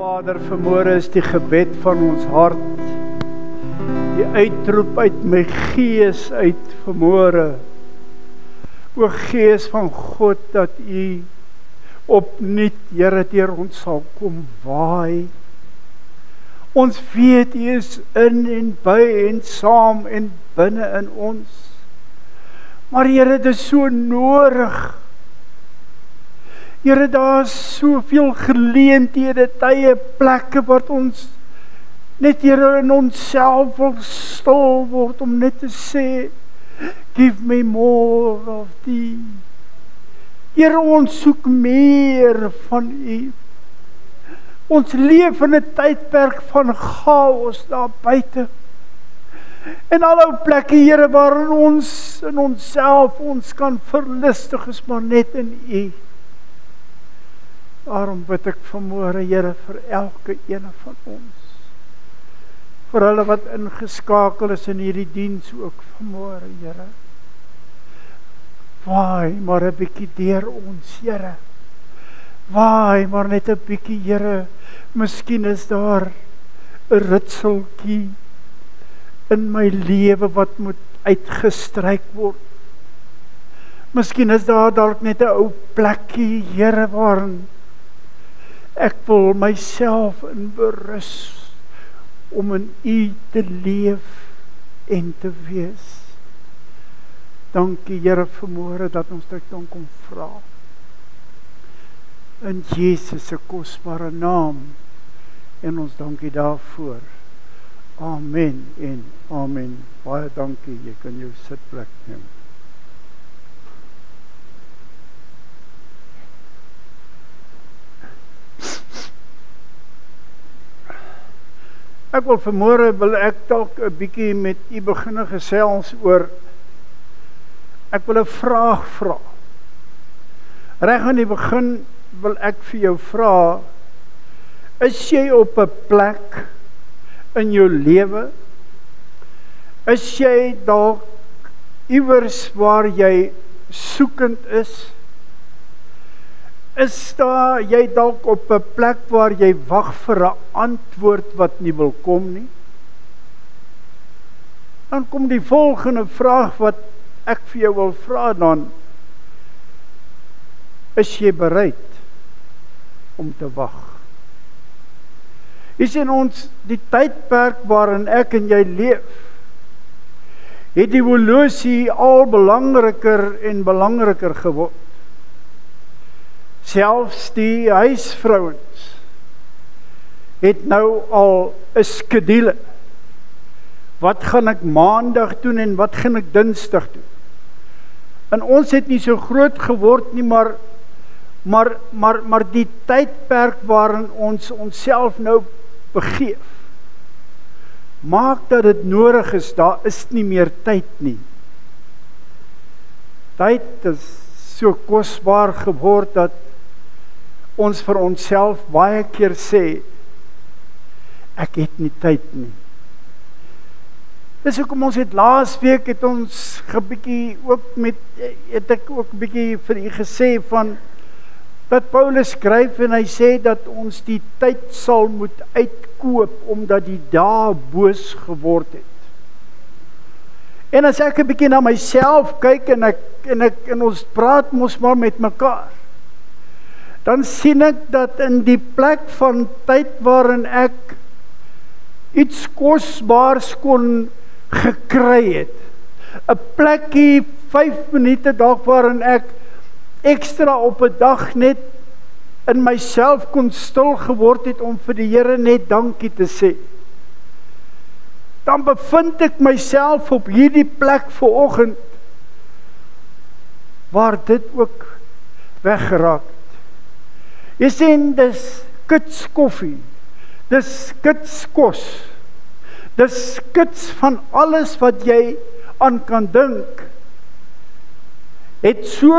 Vader, vanmôre is die gebed van ons hart, die uitroep uit my gees uit vanmôre. O Gees van God, dat U opnuut, Here, deur ons sal kom waai. Ons weet U is in en by en saam en binne in ons. Maar Here, dit is so nodig. Here, daar is soveel geleenthede, tye, plekke wat ons net, Here, in onsself wil stil word om net te sê, give me more of Thee. Here, ons soek meer van U. Ons leef in 'n tydperk van chaos daar buite. En al plekke, Here, waarin ons in onsself ons kan verlustig is, maar net in U. Daarom bid ek vanmôre, Here, vir elke ene van ons. Vir hulle wat ingeskakel is in hierdie diens ook vanmôre, Here. Waai maar 'n bietjie deur ons, Here. Waai maar net 'n bietjie, Here. Miskien is daar 'n ritseltjie in my lewe wat moet uitgestryk word. Miskien is daar dalk net 'n ou plekkie, Here, waarin ek wil myself in berus om in U te leef en te wees. Dankie, Here, vanmôre dat ons dit dan kom vra. In Jesus se kosbare naam. En ons dankie daarvoor. Amen en amen. Baie dankie, jy kan jou sitplek neem. Ek wil vanmôre dalk 'n bietjie met U begin gesels oor, ek wil 'n vraag vra. Reg aan die begin wil ek vir jou vra, is jy op 'n plek in jou lewe? Is jy dalk iewers waar jy soekend is? Is daar jy dalk op 'n plek waar jy wag vir 'n antwoord wat nie wil kom nie? Dan kom die volgende vraag wat ek vir jou wil vra dan. Is jy bereid om te wag? Jy sien, ons, die tydperk waarin ek en jy leef, het die horlosie al belangriker en belangriker geword. Selfs die huisvrouens het nou al 'n skedule. Wat gaan ek maandag doen en wat gaan ek dinsdag doen? En ons het nie so groot geword nie, maar die tydperk waarin ons onsself nou begeef, maak dat dit nodig is, daar is nie meer tyd nie. Tyd is so kosbaar geword dat ons vir onsself baie keer sê, ek het nie tyd nie. Dis hoekom ons het laasweek het ons het ek ook bietjie vir u gesê van dat Paulus skryf en hy sê dat ons die tyd sal moet uitkoop omdat die dae boos geword het. En as ek 'n bietjie na myself kyk en ons praat mos maar met mekaar, dan sien ek dat in die plek van tyd waarin ek iets kosbaars kon gekry het, 'n plekkie 5 minute dalk waarin ek ekstra op 'n dag net in myself kon stil geword het om vir die Here net dankie te sê, dan bevind ek myself op hierdie plek vanoggend waar dit ook weggeraak het. Jy sien, dis kits koffie, dis kits kos, dis kits van alles wat jy aan kan dink, het so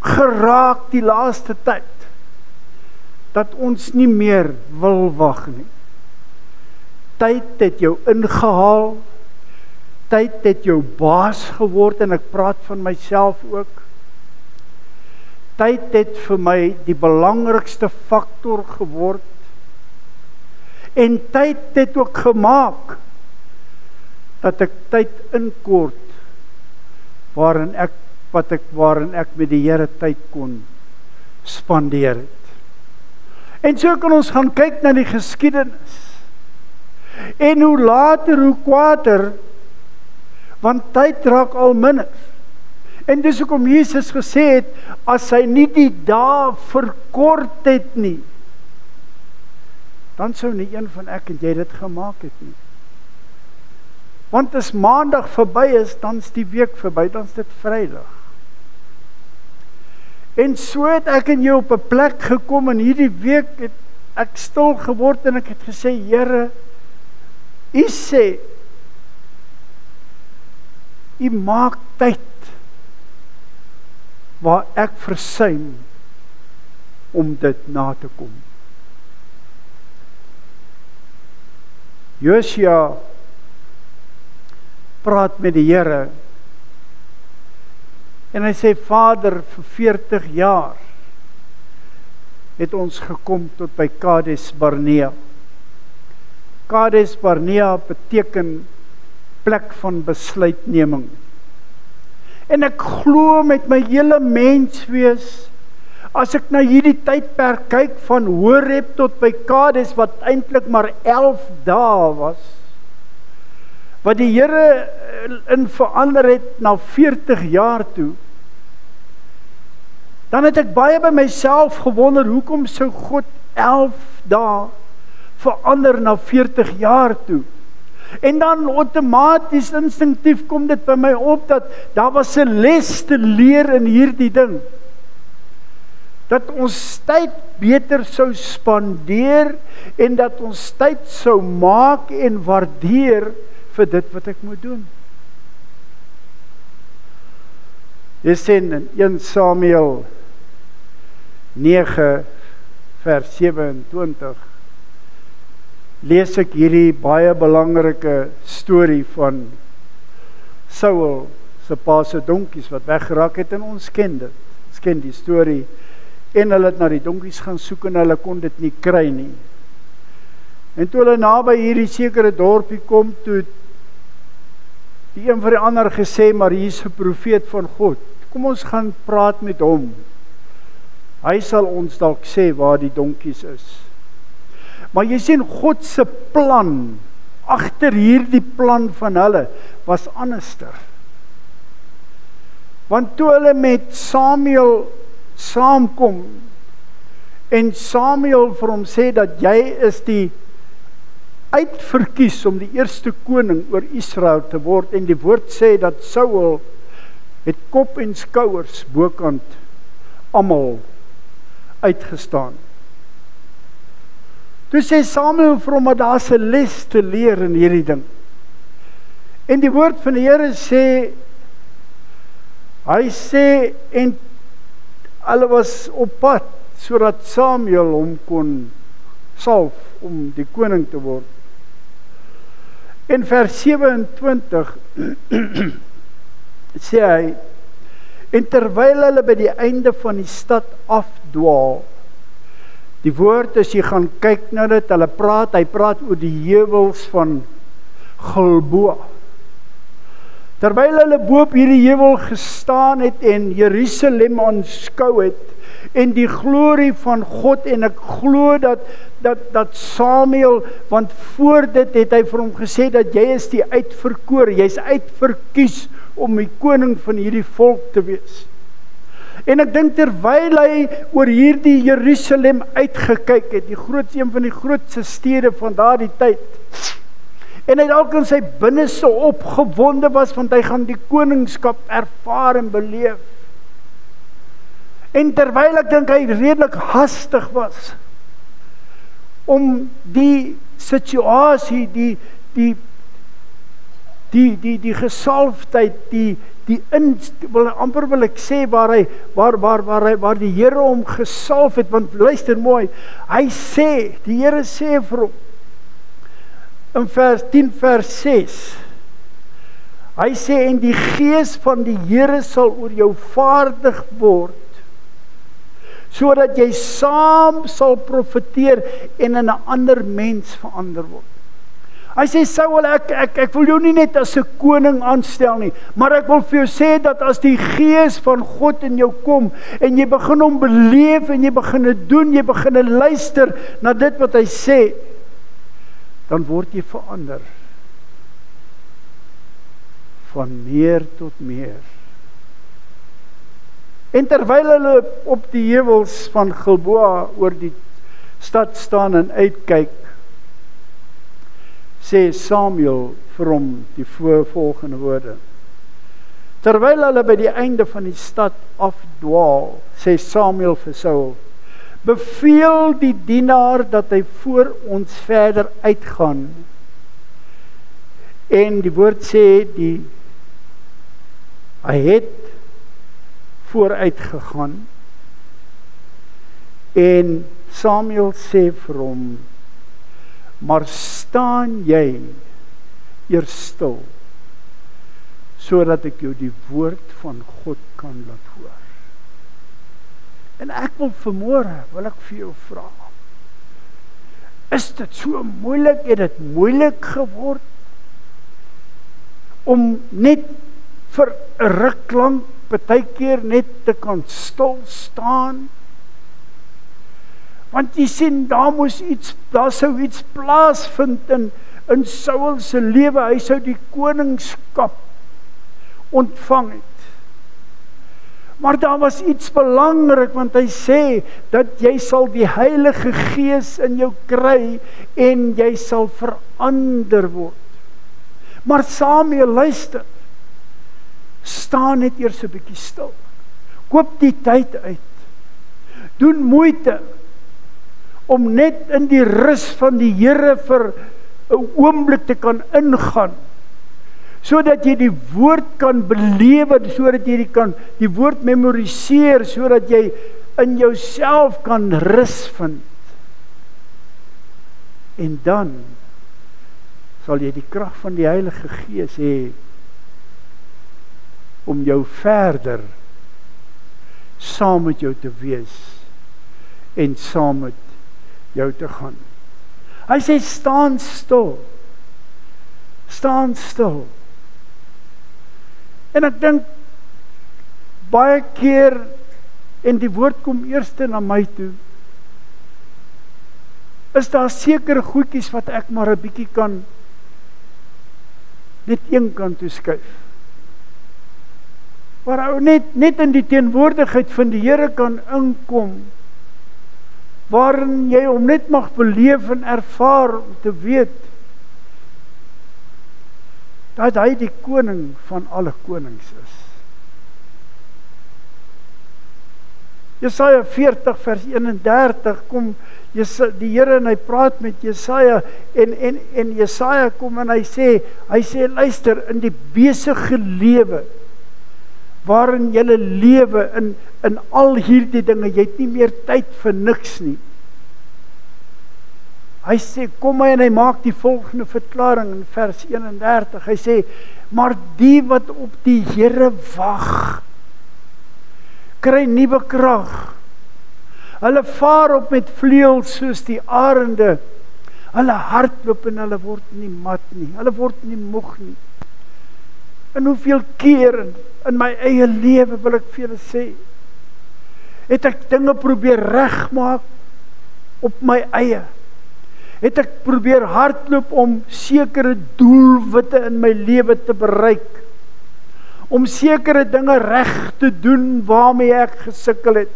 geraak die laaste tyd, dat ons nie meer wil wag nie. Tyd het jou ingehaal, tyd het jou baas geword, en ek praat van myself ook. Tyd het vir my die belangrikste faktor geword. En tyd het ook gemaak dat ek tyd inkort waarin ek met die Here tyd kon spandeer het. En so kan ons gaan kyk na die geskiedenis. En hoe later, hoe kwader, want tyd raak al minder. En dis hoekom Jesus gesê het, as hy nie die dae verkort het nie, dan sou nie een van ek en jy dit gemaak het nie. Want as maandag verby is, dan is die week verby, dan is dit Vrydag. En so het ek en jy op 'n plek gekom, en hierdie week het ek stil geword, en ek het gesê, Here, U sê, U maak tyd, waar ek versuim, om dit na te kom. Josia praat met die Here, en hy sê, Vader, vir 40 jaar het ons gekom tot by Kades Barnea. Kades Barnea beteken plek van besluitneming. En ek glo met my hele menswees, as ek na hierdie tydperk kyk van Horeb tot by Kades, wat eintlik maar 11 dae was, wat die Here in verander het na 40 jaar toe, dan het ek baie by myself gewonder, hoekom sou God 11 dae verander na 40 jaar toe? En dan outomaties, instinktief kom dit by my op, dat daar was 'n les te leer in hierdie ding. Dat ons tyd beter sou spandeer, en dat ons tyd sou maak en waardeer vir dit wat ek moet doen. Jy sien in 1 Samuel 9 vers 27 lees ek hierdie baie belangrike storie van Saul se pa se donkies wat weggeraak het, en ons ken dit. Ons ken die storie, en hulle het na die donkies gaan soek en hulle kon dit nie kry nie. En toe hulle naby hierdie sekere dorpie kom, toe die een vir die ander gesê, maar hier is 'n profeet van God, kom ons gaan praat met hom. Hy sal ons dalk sê waar die donkies is. Maar jy sien, God se plan, agter hierdie plan van hulle, was anderster. Want toe hulle met Samuel saamkom, en Samuel vir hom sê, dat jy is die uitverkies om die eerste koning oor Israel te word, en die woord sê dat Saul het kop en skouers bokant almal uitgestaan. Toe sê Samuel vir hom, dat daar 'n les te leer in hierdie ding. En die woord van die Here sê, hy sê, en hulle was op pad, sodat Samuel hom kon salf om die koning te word. In vers 27 sê hy, en terwyl hulle by die einde van die stad afdwaal, die woord as jy gaan kyk na dit, hy praat oor die heuwels van Gilboa. Terwyl hulle bo op hierdie heuwel gestaan het en Jerusalem aanskou het, en die glorie van God, en ek glo dat Samuel, want voor dit het hy vir hom gesê, dat jy is die uitverkore, jy is uitverkies om die koning van hierdie volk te wees. En ek dink terwyl hy oor hierdie Jerusalem uitgekyk het, een van die grootste stede van daardie tyd, en hy dalk in sy binneste opgewonde was, want hy gaan die koningskap ervaar en beleef. En terwyl ek dink hy redelik hastig was, om die situasie, die gesalfdheid, amper wil ek sê, waar die Here hom gesalf het, want luister mooi, hy sê, die Here sê vir hom, in vers 10 vers 6, hy sê, en die gees van die Here sal oor jou vaardig word, sodat jy saam sal profeteer en in 'n ander mens verander word. Hy sê, Saul, ek wil jou nie net as 'n koning aanstel nie, maar ek wil vir jou sê dat as die Gees van God in jou kom, en jy begin hom beleef, en jy begin doen, jy begin luister na dit wat hy sê, dan word jy verander. Van meer tot meer. En terwyl hulle op die heuwels van Gilboa oor die stad staan en uitkyk, sê Samuel vir hom die volgende woorde. Terwyl hulle by die einde van die stad afdwaal, sê Samuel vir Saul, beveel die dienaar dat hy voor ons verder uitgaan. En die woord sê, hy het vooruit gegaan, en Samuel sê vir hom, maar staan jy eers stil, sodat ek jou die woord van God kan laat hoor. En ek wil vanmôre, wil ek vir jou vra, is dit so moeilik, het dit moeilik geword, om net vir 'n ruk lank, partykeer net te kan stil staan? Want jy sien, daar sou iets plaasvind in Saul se lewe, hy sou die koningskap ontvang het. Maar daar was iets belangrik, want hy sê, dat jy sal die Heilige Gees in jou kry, en jy sal verander word. Maar Samuel, luister, staan net eers 'n bietjie stil. Koop die tyd uit. Doen moeite om net in die rus van die Here vir 'n oomblik te kan ingaan, sodat jy die woord kan belewe, sodat jy die woord memoriseer, sodat jy in jouself kan rus vind. En dan sal jy die krag van die Heilige Gees hê om jou verder saam met jou te wees en saam met jou te gaan. Hy sê, staan stil. Staan stil. En ek dink baie keer, en die woord kom eerste na my toe, is daar sekere goedjies wat ek maar 'n bietjie kan net een kant toe skuif. Waar ou net in die teenwoordigheid van die Here kan inkom, waarin jy hom net mag beleef en ervaar om te weet dat hy die koning van alle konings is. Jesaja 40 vers 31 kom die Here en hy praat met Jesaja en Jesaja kom en hy sê luister, in die besige lewe waarin jy lewe in al hierdie dinge, jy het nie meer tyd vir niks nie. Hy sê, kom hy en hy maak die volgende verklaring in vers 31. Hy sê, maar die wat op die Here wag, kry nuwe krag. Hulle vaar op met vleuels soos die arende. Hulle hardloop en hulle word nie mat nie. Hulle word nie moeg nie. En hoeveel keer in my eie lewe wil ek vir julle sê, het ek dinge probeer regmaak op my eie. Het ek probeer hardloop om sekere doelwitte in my lewe te bereik. Om sekere dinge reg te doen waarmee ek gesukkel het.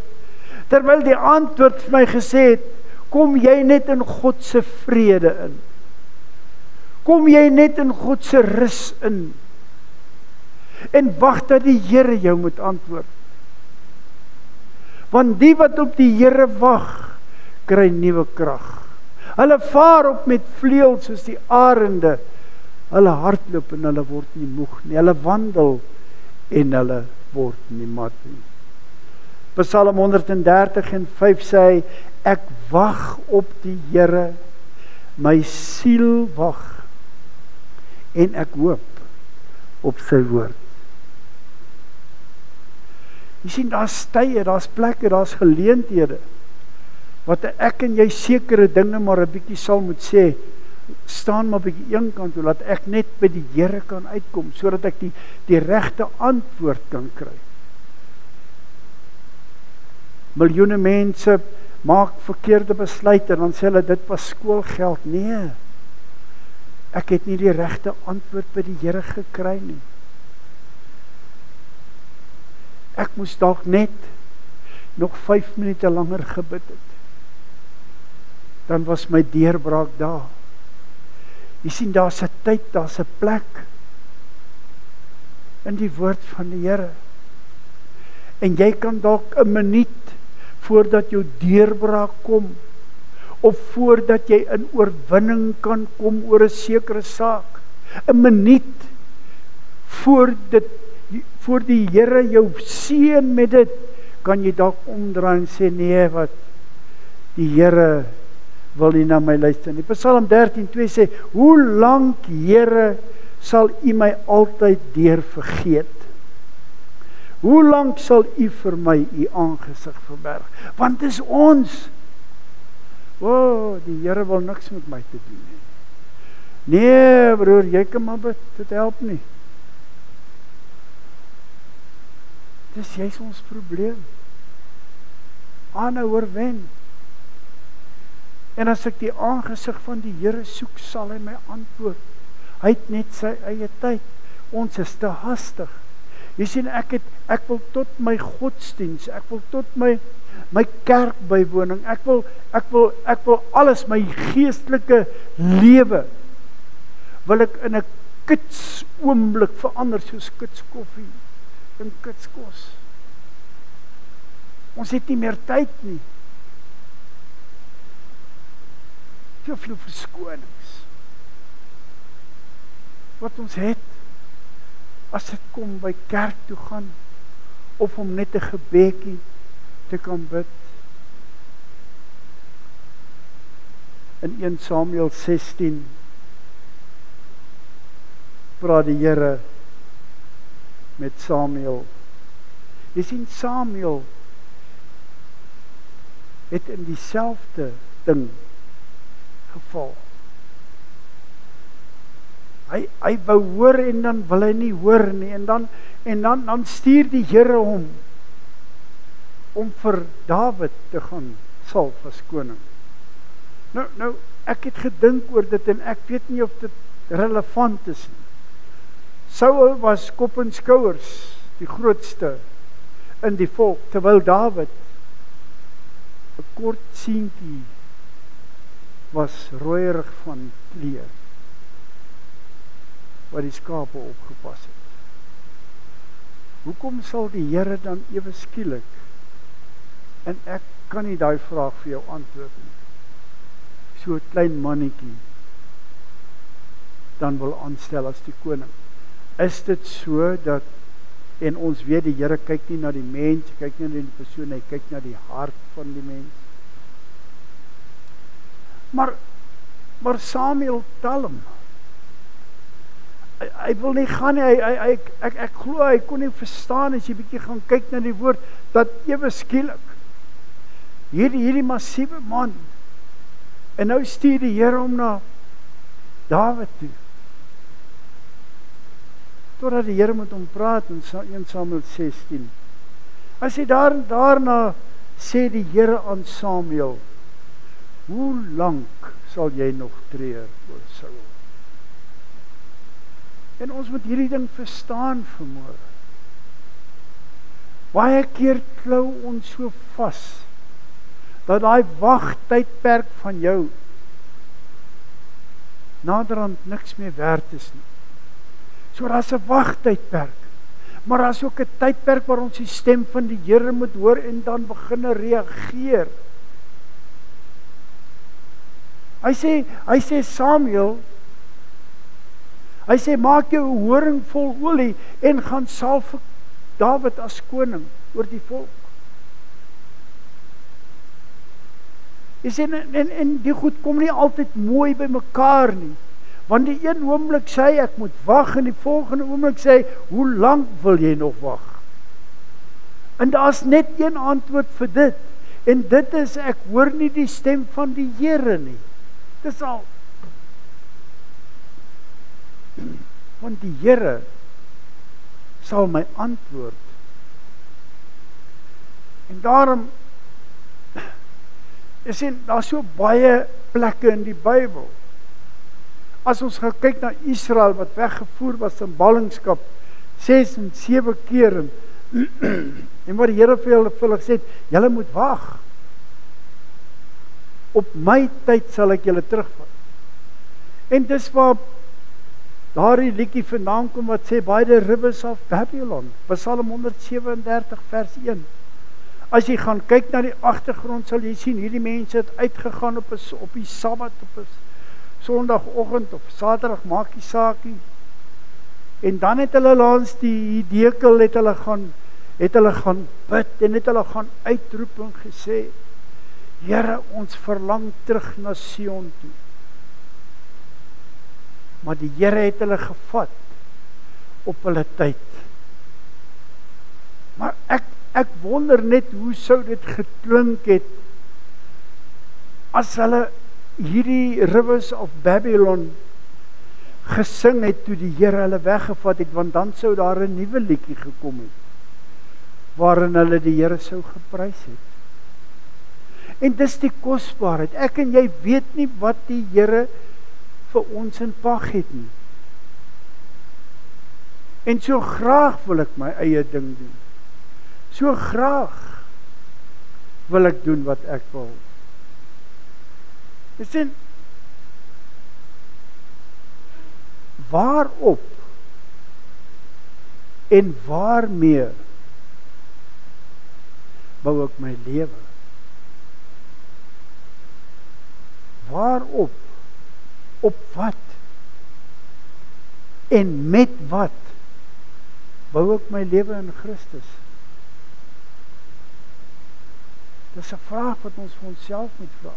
Terwyl die antwoord vir my gesê het, kom jy net in God se vrede in. Kom jy net in God se rus in. En wag dat die Here jou moet antwoord. Want die wat op die Here wag, kry nuwe krag. Hulle vaar op met vleuels soos die arende. Hulle hardloop en hulle word nie moeg nie. Hulle wandel en hulle word nie mat nie. Psalm 130:5 sê hy, ek wag op die Here, my siel wag en ek hoop op sy woord. Jy sien, daar's tye, daar's plekke, daar's geleenthede, wat ek en jy sekere dinge maar 'n bietjie sal moet sê, staan maar bietjie een kant toe, laat ek net by die Here kan uitkom, sodat ek die regte antwoord kan kry. Miljoene mense maak verkeerde besluite, en dan sê hulle, dit was skoolgeld. Nee, ek het nie die regte antwoord by die Here gekry nie. Ek moes dalk net nog 5 minute langer gebid het. Dan was my deurbraak daar. Jy sien, daar's 'n tyd, daar's 'n plek in die woord van die Here. En jy kan dalk 'n minuut voordat jou deurbraak kom, of voordat jy in oorwinning kan kom oor 'n sekere saak, 'n minuut voor die Here jou seën met dit, kan jy dalk omdraai en sê, nee, wat, die Here wil nie na my luister nie. Psalm 13:2 sê, hoe lank, Here, sal U my altyd deur vergeet? Hoe lank sal U vir my U aangesig verberg? Want dis ons. Die Here wil niks met my te doen nie. Nee, broer, jy kan maar bid, dit help nie. Dis juist ons probleem. Aanhou oorwen. En as ek die aangesig van die Here soek, sal hy my antwoord. Hy het net sy eie tyd. Ons is te hastig. Jy sien, ek wil tot my godsdiens, ek wil tot my kerkbywoning, ek wil alles, my geestelike lewe, wil ek in 'n kits oomblik verander, soos kits koffie en kits kos. Ons het nie meer tyd nie. Soveel verskonings wat ons het, as dit kom by kerk toe gaan, of om net 'n gebedjie te kan bid. In 1 Samuel 16 praat die Here met Samuel. Jy sien, Samuel het in dieselfde ding geval. Hy wou hoor en dan wil hy nie hoor nie, en dan stuur die Here hom om vir Dawid te gaan salf as koning. Nou, ek het gedink oor dit, en ek weet nie of dit relevant is nie. Saul was kop en skouers die grootste in die volk, terwyl Dawid 'n kort seentjie was, rooierig van kleur, wat die skape opgepas het. Hoekom sal die Here dan ewe skielik, en ek kan nie daai vraag vir jou antwoord nie, so 'n klein mannetjie dan wil aanstel as die koning? Is dit so dat, en ons weet die Here kyk nie na die mens, kyk nie na die persoon, hy kyk na die hart van die mens. Maar Samuel tel hom. Hy wil nie gaan nie, ek glo hy kon nie verstaan as jy bietjie gaan kyk na die woord, dat ewe skielik hierdie massiewe man, en nou stuur die Here hom na Dawid toe, totdat die Here met hom praat in 1 Samuel 16. As hy daarna sê die Here aan Samuel, hoe lank sal jy nog treur oor Saul? En ons moet hierdie ding verstaan vanmôre. Baie keer klou ons so vas, dat daai wagtydperk van jou naderhand niks meer werd is nie. So daar's 'n wagtydperk, maar daar's ook 'n tydperk waar ons die stem van die Here moet hoor en dan begin reageer. Hy sê Samuel, hy sê maak jou 'n horing vol olie en gaan salf Dawid as koning oor die volk. Jy sê, en die goed kom nie altyd mooi by mekaar nie. Want die een oomblik sê ek moet wag, en die volgende oomblik sê, hoe lank wil jy nog wag? En daar's net een antwoord vir dit. En dit is, ek hoor nie die stem van die Here nie. Dis al. Want die Here sal my antwoord. En daarom daar's so baie plekke in die Bybel. As ons gaan kyk na Israel wat weggevoer was in ballingskap 6 en 7 keer en wat die Here vir hulle gesê het, julle moet wag. Op my tyd sal ek julle terugvat. En dis waar daardie liedjie vandaan kom wat sê by the rivers of Babylon, Psalm 137 vers 1. As jy gaan kyk na die agtergrond sal jy sien hierdie mense het uitgegaan op die Sabbat, op 'n Sondagoggend of Saterdag, maak nie saak nie. En dan het hulle langs die dekel het hulle gaan bid en het hulle gaan uitroep en gesê, Here, ons verlang terug na Sion toe. Maar die Here het hulle gevat op hulle tyd. Maar ek wonder net hoe sou dit geklink het as hulle hierdie Rivers of Babylon gesing het toe die Here hulle weggevat het, want dan sou daar 'n nuwe liedjie gekom het waarin hulle die Here sou geprys het. En dis die kosbaarheid. Ek en jy weet nie wat die Here vir ons in pag het nie. En so graag wil ek my eie ding doen. So graag wil ek doen wat ek wil. Jy sien, waarop en waarmee bou ek my lewe? Waarop? Op wat? En met wat bou ek my lewe in Christus? Dis 'n vraag wat ons vir onsself moet vra.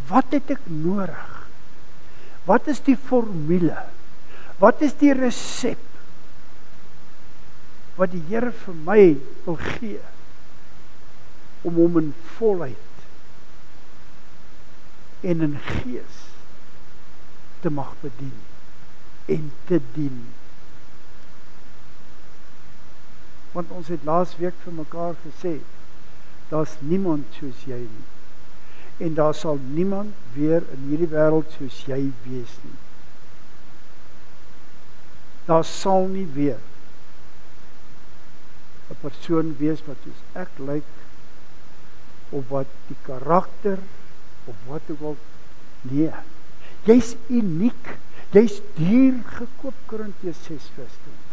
Wat het ek nodig? Wat is die formule? Wat is die resep wat die Here vir my wil gee om hom in volheid en in gees te mag bedien en te dien? Want ons het laas week vir mekaar gesê, daar's niemand soos jy nie. En daar sal niemand weer in hierdie wêreld soos jy wees nie. Daar sal nie weer 'n persoon wees wat soos ek lyk, of wat die karakter, of wat ook al. Nee, jy's uniek. Jy's duur gekoop, Korintiërs 6 vers 20.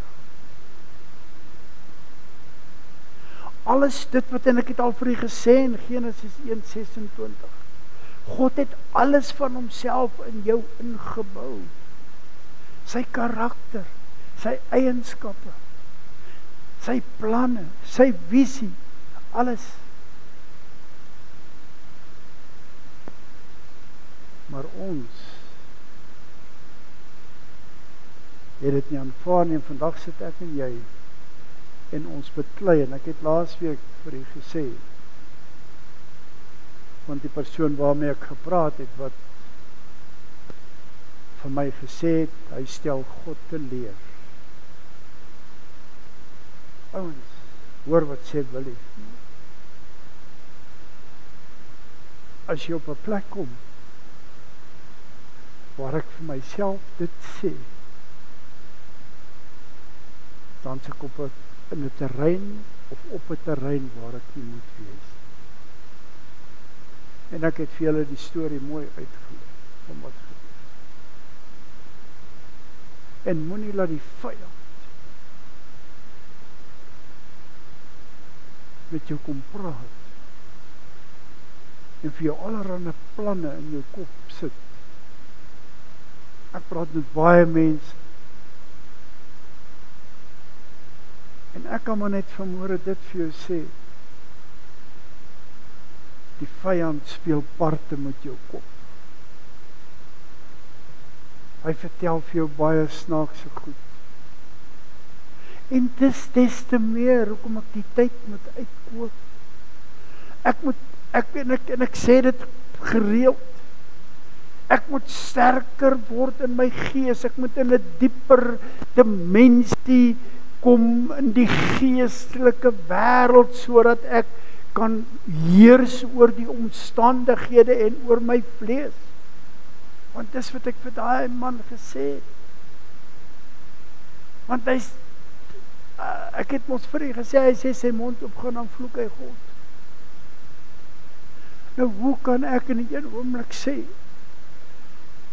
Alles dit wat en ek het al vir u gesê in Genesis 1:26. God het alles van homself in jou ingebou. Sy karakter, sy eienskappe, sy planne, sy visie, alles. Maar ons het dit nie aanvaar nie, en vandag sit ek en jy en ons beklei, en ek het laas week vir u gesê, want die persoon waarmee ek gepraat het, wat vir my gesê het, hy stel God te leer. Ouens, hoor wat sê Willie. As jy op 'n plek kom, waar ek vir myself dit sê, dan se ek op in 'n terrein of op 'n terrein waar ek nie moet wees. En ek het vir julle die storie mooi uitgeleg van wat gebeur. En moenie laat die vyand met jou kom praat en vir jou allerlei planne in jou kop sit. Ek praat met baie mense en ek kan maar net vanmôre dit vir jou sê. Die vyand speel parte met jou kop. Hy vertel vir jou baie snaakse goed. En dis des te meer hoekom ek die tyd moet uitkoop. Ek sê dit gereeld. Ek moet sterker word in my gees. Ek moet in 'n dieper dimensie kom in die geestelike wêreld sodat ek kan heers oor die omstandighede en oor my vlees. Want dis wat ek vir daai man gesê het. Want ek het mos vir hom gesê, hy sê sy mond oopgaan dan vloek hy God. Nou hoe kan ek in die een oomblik sê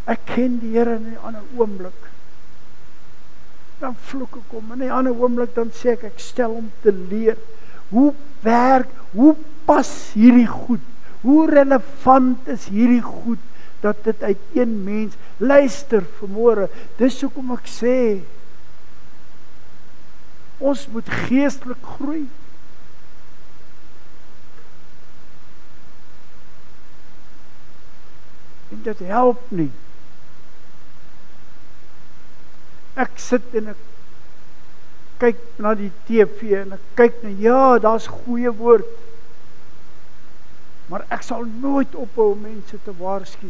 ek ken die Here, in die ander oomblik dan vloek ek hom, in die ander oomblik dan sê ek stel hom te leer. Hoe werk, hoe pas hierdie goed? Hoe relevant is hierdie goed dat dit uit een mens luister vanmôre? Dis hoekom ek sê ons moet geestelik groei. En dit help nie. Ek sit en ek kyk na die TV en ek kyk na, ja, daar's goeie woord. Maar ek sal nooit ophou om mense te waarsku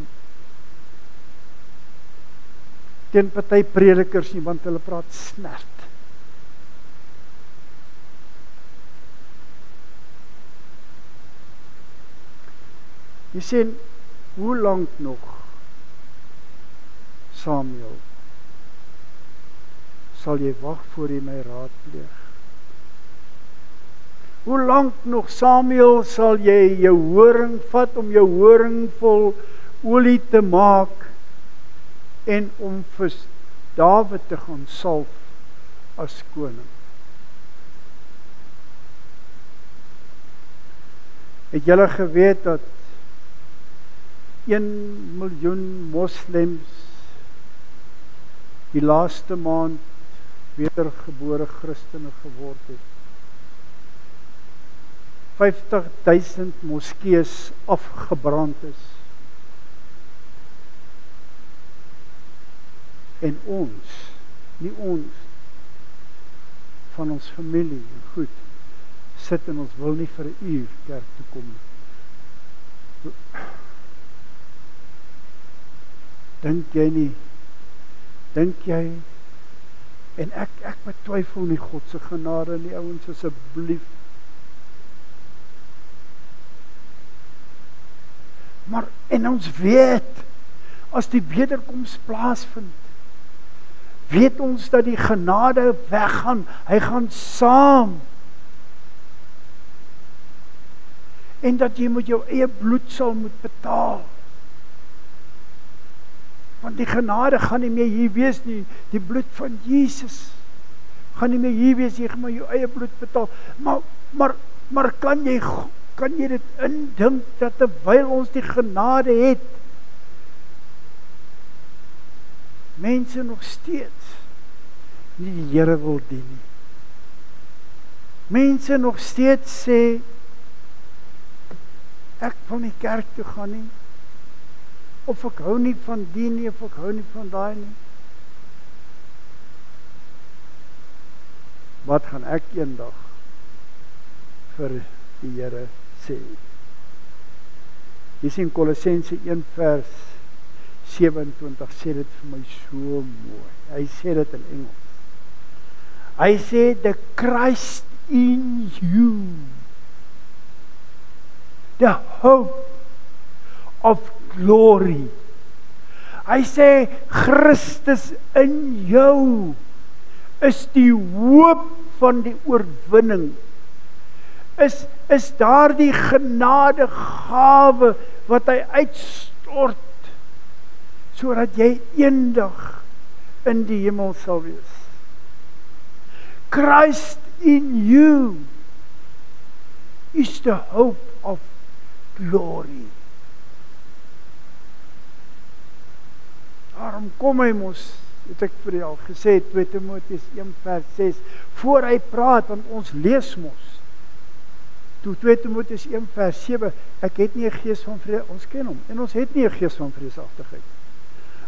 teen party predikers nie, want hulle praat snert. Jy sê, hoe lank nog, Samuel, sal jy wag voor jy my raadpleeg? Hoe lank nog, Samuel, sal jy jou horing vat om jou horing vol olie te maak en om vir Dawid te gaan salf as koning? Het julle geweet dat 1 miljoen moslems die laaste maand wedergebore Christene geword het? 50.000 moskees afgebrand is. En ons, nie ons, van ons familie, goed, sit en ons wil nie vir 'n uur kerk toe kom. Dink jy nie, dink jy, en ek betwyfel nie God se genade nie, ouens, asseblief. Maar, en ons weet, as die wederkoms plaasvind, weet ons dat die genade weggaan, hy gaan saam. En dat jy met jou eie bloed sal moet betaal. Want die genade gaan nie meer hier wees nie, die bloed van Jesus gaan nie meer hier wees, jy gaan maar jou eie bloed betaal. Maar kan jy dit indink dat terwyl ons die genade het, mense nog steeds nie die Here wil dien nie. Mense nog steeds sê, ek wil nie kerk toe gaan nie, of ek hou nie van die nie, of ek hou nie van daai nie. Wat gaan ek eendag vir die Here sê? Jy sien Kolossense 1 vers 27 sê dit vir my so mooi. Hy sê dit in Engels. Hy sê, the Christ in you, the hope of glory. Hy sê, Christus in jou is die hoop van die oorwinning. Is daar die genadegawe wat hy uitstort, sodat jy eendag in die hemel sal wees. Christ in you is the hope of glory. Daarom kom hy mos, het ek vir jou al gesê, 2 Timoteus 1 vers 6, voor hy praat, want ons lees mos, toe 2 Timoteus 1 vers 7, ek het nie 'n gees van vrees, ons ken hom, en ons het nie 'n gees van vreesagtigheid.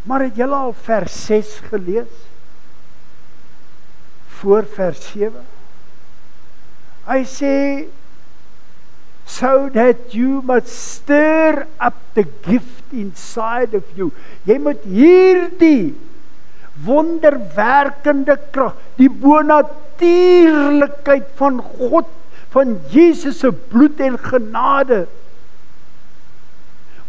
Maar het julle al vers 6 gelees? voor vers 7. Hy sê, so that you must stir up the gift inside of you. Jy moet hierdie wonderwerkende krag, die bonatuurlikheid van God, van Jesus se bloed en genade,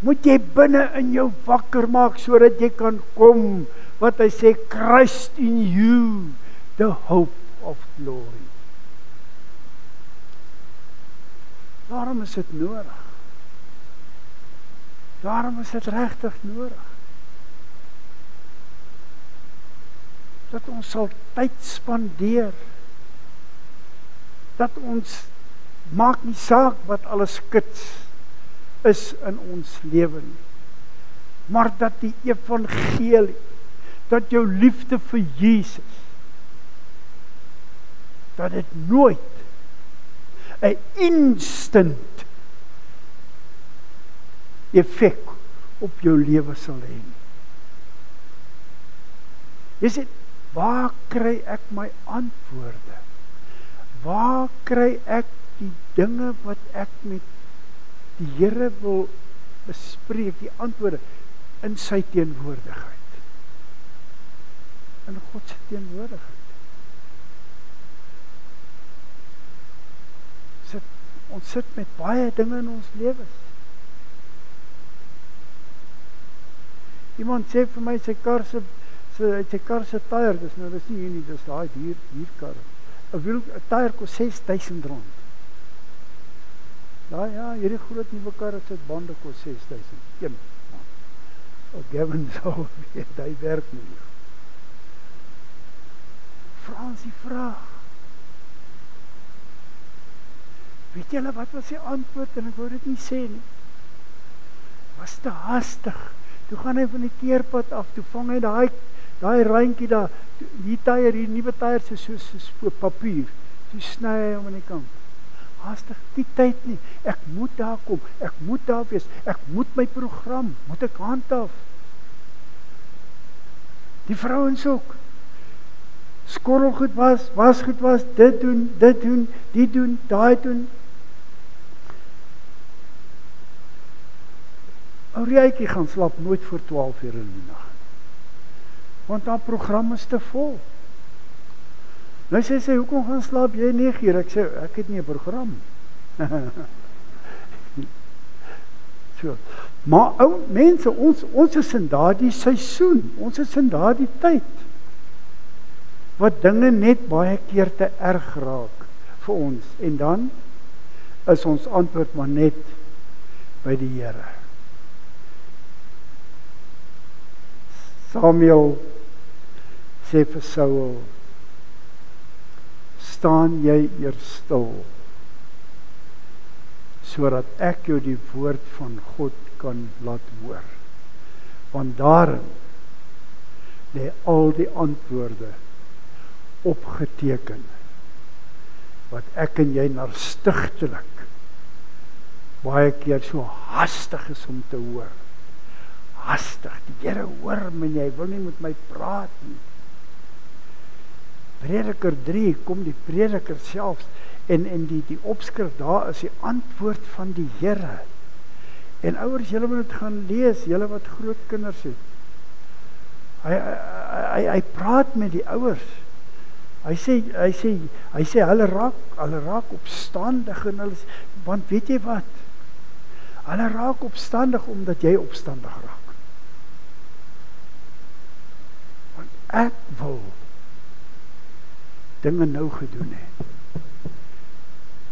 moet jy binne in jou wakker maak, sodat jy kan kom, wat hy sê, Christ in you, the hope of glory. Daarom is dit nodig. Daarom is dit regtig nodig. Dat ons sal tyd spandeer. Dat ons, maak nie saak wat alles kits is in ons lewe nie. Maar dat die evangelie, dat jou liefde vir Jesus, dat dit nooit 'n instant effek op jou lewe sal hê. Jy sê, waar kry ek my antwoorde? Waar kry ek die dinge wat ek met die Here wil bespreek, die antwoorde in sy teenwoordigheid? In God se teenwoordigheid. Ons sit met baie dinge in ons lewens. Iemand sê vir my, sy kar se tyre, dis nie hier nie, dis daai dierkar. 'n tyre kos R6.000. Ja, hierdie groot nuwe karre se bande kos R6.000. Gavin sou weet, hy werk nie. Vra die vraag. Weet julle wat was die antwoord? En ek wou dit nie sê nie. Was te haastig. Toe gaan hy van die teerpad af, toe vang hy daai reintjie daar, die tyre, die nuwe tyre is soos papier. Toe sny hy hom aan die kant. Haastig, die tyd nie. Ek moet daar kom, ek moet daar wees, ek moet my program, moet ek handhaaf. Die vrouens ook. Skorrelgoed was goed was, dit doen, die doen, daai doen. Ourietjie gaan slaap nooit voor 12 uur in die nag. Want haar program is te vol. Nou sê sy, hoekom gaan slaap jy 9 uur? Ek sê, ek het nie 'n program. So. Maar ou mense, ons is in daardie seisoen, ons is in daardie tyd, wat dinge net baie keer te erg raak vir ons. En dan is ons antwoord maar net by die Here. Samuel sê vir Saul, staan jy eers stil, sodat ek jou die woord van God kan laat hoor. Want daarin lê al die antwoorde opgeteken, wat ek en jy narstigtelik baie keer so hastig is om te hoor. Hastig, die Here hoor my, jy wil nie met my praat nie. Prediker 3, kom die prediker selfs, en die opskrif daar is die antwoord van die Here. En ouers, julle moet dit gaan lees, julle wat groot kinders het. Hy praat met die ouers. Hy sê hulle raak opstandig en hulle, want weet jy wat? Hulle raak opstandig omdat jy opstandig raak. Want ek wil dinge nou gedoen het.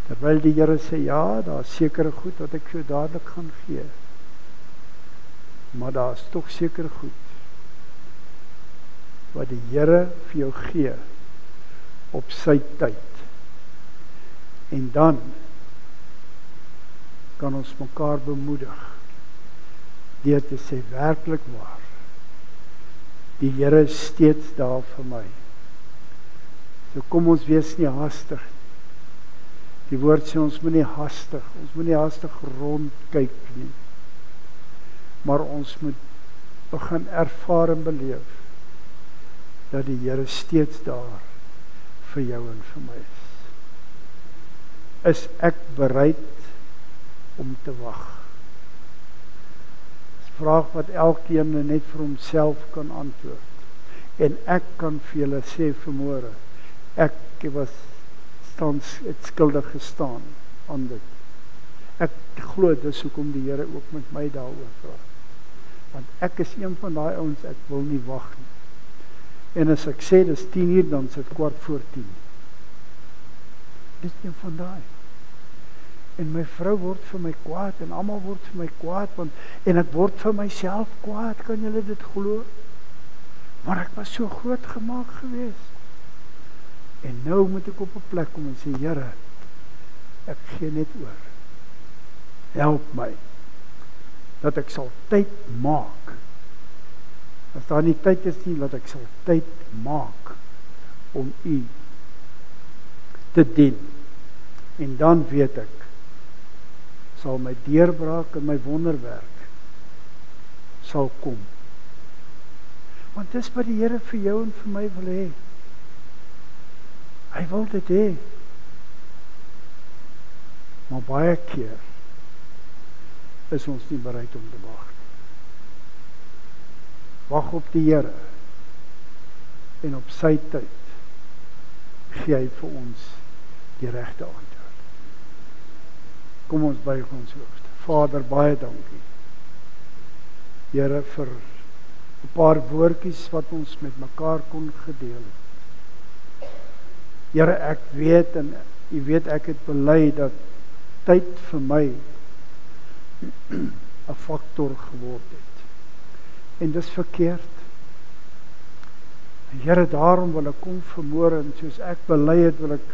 Terwyl die Here sê, ja, daar is sekere goed wat ek so dadelik gaan gee. Maar daar is tog sekere goed wat die Here vir jou gee op sy tyd. En dan kan ons mekaar bemoedig deur te sê, werklik waar, die Here is steeds daar vir my. So kom ons wees nie haastig. Die woord sê ons moet nie hastig rondkyk nie. Maar ons moet begin ervaar en beleef dat die Here steeds daar vir jou en vir my is ek bereid om te wag? Dis 'n vraag wat elkeen net vir homself kan antwoord. En ek kan vir julle sê vanmôre, ek het skuldig gestaan aan dit. Ek glo dis hoekom die Here ook met my daaroor praat. Want ek is een van daai ouens, ek wil nie wag nie. En as ek sê dis 10:00, dan is dit 10:15. Dis een van daai. En my vrou word vir my kwaad, en almal word vir my kwaad, en ek word vir myself kwaad, kan julle dit glo? Maar ek was so groot gemaak gewees. En nou moet ek op 'n plek kom en sê, Here, ek gee net oor. Help my, dat ek sal tyd maak. As daar nie tyd is nie, dat ek sal tyd maak om U te dien. En dan weet ek, sal my deurbraak en my wonderwerk sal kom. Want dis wat die Here vir jou en vir my wil hê. Hy wil dit hê. Maar baie keer is ons nie bereid om te wag. Wag op die Here. En op sy tyd gee hy vir ons die regte antwoord. Kom ons buig ons hoofde. Vader, baie dankie. Here, vir 'n paar woordjies wat ons met mekaar kon gedeel het. Here, ek weet en U weet ek het bely dat tyd vir my 'n faktor geword het. En dis verkeerd. Here, daarom wil ek kom vanmôre en soos ek bely het, wil ek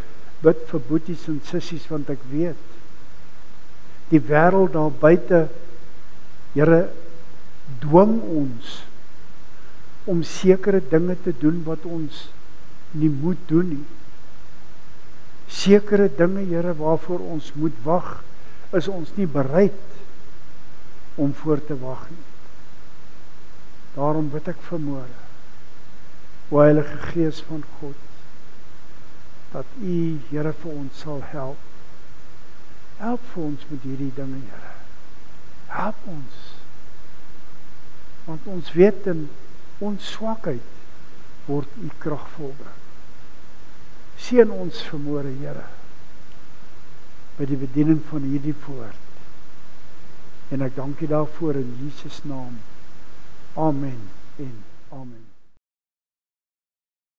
bid vir boeties en sissies, want ek weet die wêreld daar buite, Here, dwing ons om sekere dinge te doen wat ons nie moet doen nie. Sekere dinge, Here, waarvoor ons moet wag, is ons nie bereid om voor te wag nie. Daarom bid ek vanmôre, o Heilige Gees van God, dat U, Here, vir ons sal help. Help vir ons met hierdie dinge, Here. Help ons. Want ons weet in ons swakheid word U krag volbring. Seën ons vanmôre, Here, by die bediening van hierdie woord. En ek dank U daarvoor in Jesus naam. Amen. En